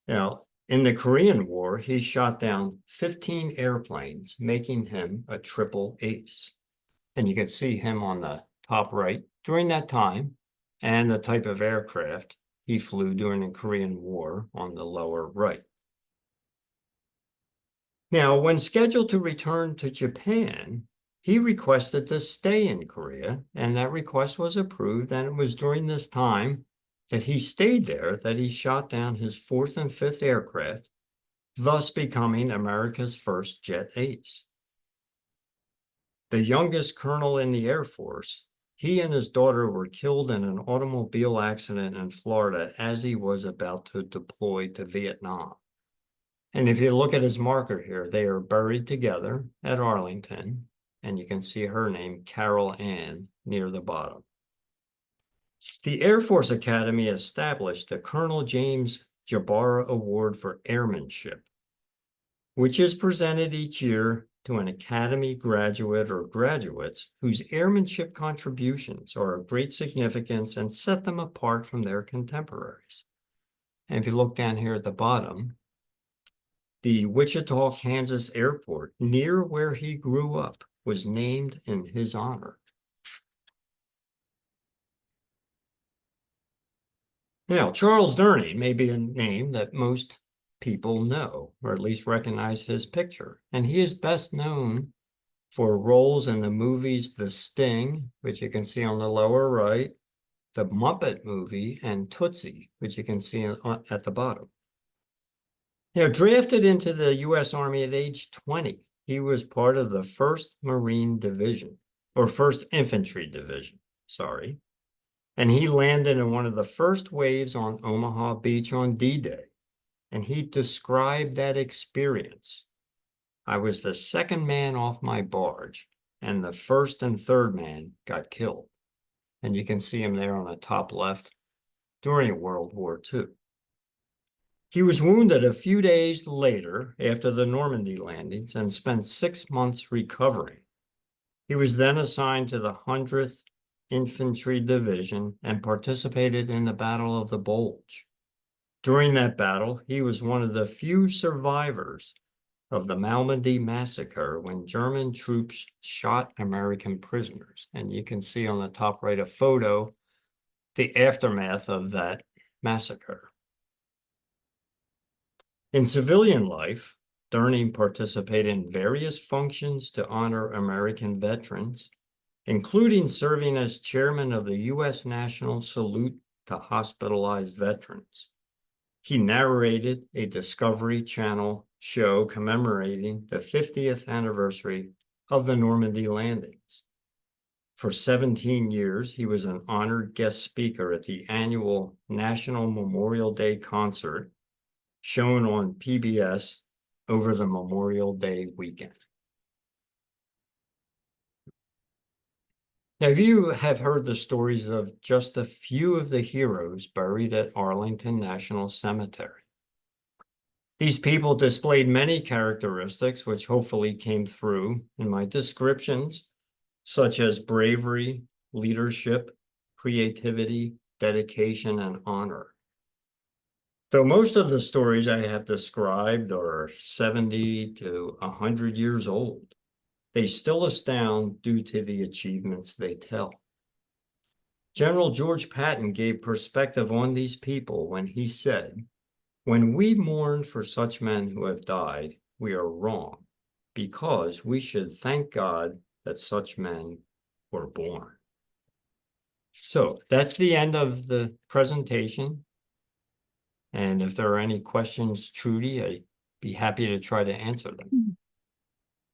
Now, in the Korean War, he shot down 15 airplanes, making him a triple ace. And you can see him on the top right during that time and the type of aircraft he flew during the Korean War on the lower right. Now, when scheduled to return to Japan, he requested to stay in Korea, and that request was approved. And it was during this time that he stayed there that he shot down his 4th and 5th aircraft, thus becoming America's first jet ace. The youngest colonel in the Air Force, he and his daughter were killed in an automobile accident in Florida as he was about to deploy to Vietnam. And if you look at his marker here, they are buried together at Arlington, and you can see her name, Carol Ann, near the bottom. The Air Force Academy established the Colonel James Jabara Award for Airmanship, which is presented each year to an Academy graduate or graduates whose airmanship contributions are of great significance and set them apart from their contemporaries. And if you look down here at the bottom, the Wichita, Kansas airport, near where he grew up, was named in his honor. Now, Charles Durning may be a name that most people know, or at least recognize his picture. And he is best known for roles in the movies The Sting, which you can see on the lower right, The Muppet Movie, and Tootsie, which you can see at the bottom. Now, drafted into the U.S. Army at age 20, he was part of the 1st Marine Division, or 1st Infantry Division, sorry. And he landed in one of the first waves on Omaha Beach on D-Day. And he described that experience. I was the 2nd man off my barge, and the 1st and 3rd man got killed. And you can see him there on the top left during World War II. He was wounded a few days later after the Normandy landings and spent 6 months recovering. He was then assigned to the 100th Infantry Division and participated in the Battle of the Bulge. During that battle, he was one of the few survivors of the Malmedy massacre when German troops shot American prisoners. And you can see on the top right a photo, the aftermath of that massacre. In civilian life, Durning participated in various functions to honor American veterans, including serving as chairman of the U.S. National Salute to Hospitalized Veterans. He narrated a Discovery Channel show commemorating the 50th anniversary of the Normandy landings. For 17 years, he was an honored guest speaker at the annual National Memorial Day concert shown on PBS over the Memorial Day weekend. Now, you have heard the stories of just a few of the heroes buried at Arlington National Cemetery. These people displayed many characteristics which hopefully came through in my descriptions, such as bravery, leadership, creativity, dedication, and honor. Though most of the stories I have described are 70 to 100 years old, they still astound due to the achievements they tell. General George Patton gave perspective on these people when he said, "When we mourn for such men who have died, we are wrong, because we should thank God that such men were born." So that's the end of the presentation. And if there are any questions, Trudy, I'd be happy to try to answer them.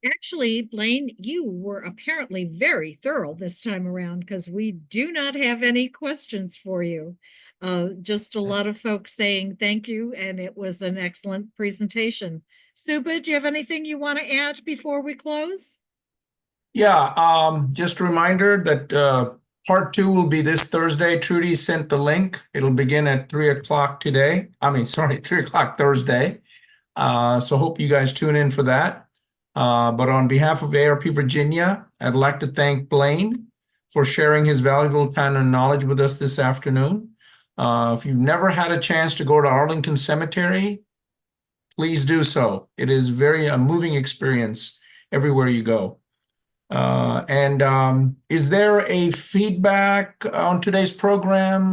Actually, Blane, you were apparently very thorough this time around because we do not have any questions for you. Just a lot of folks saying thank you, and it was an excellent presentation. Suba, do you have anything you want to add before we close? Yeah, just a reminder that part 2 will be this Thursday. Trudy sent the link. It'll begin at 3 o'clock today. 3 o'clock Thursday. So hope you guys tune in for that. But on behalf of AARP Virginia, I'd like to thank Blane for sharing his valuable time and knowledge with us this afternoon. If you've never had a chance to go to Arlington Cemetery, please do so. It is a moving experience everywhere you go. Is there a feedback on today's program?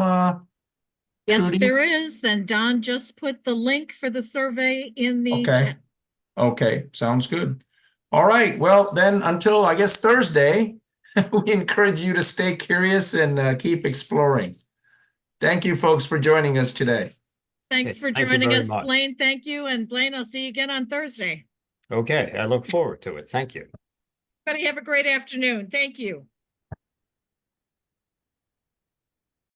Yes, Trudy? there is, and Don just put the link for the survey in the Okay. chat. Okay, sounds good. All right, well then until I guess Thursday, we encourage you to stay curious and keep exploring. Thank you folks for joining us today. Thanks for Thank you joining very us, much. Blane. Thank you. And Blane, I'll see you again on Thursday. Okay, I look forward to it. Thank you. Everybody have a great afternoon. Thank you.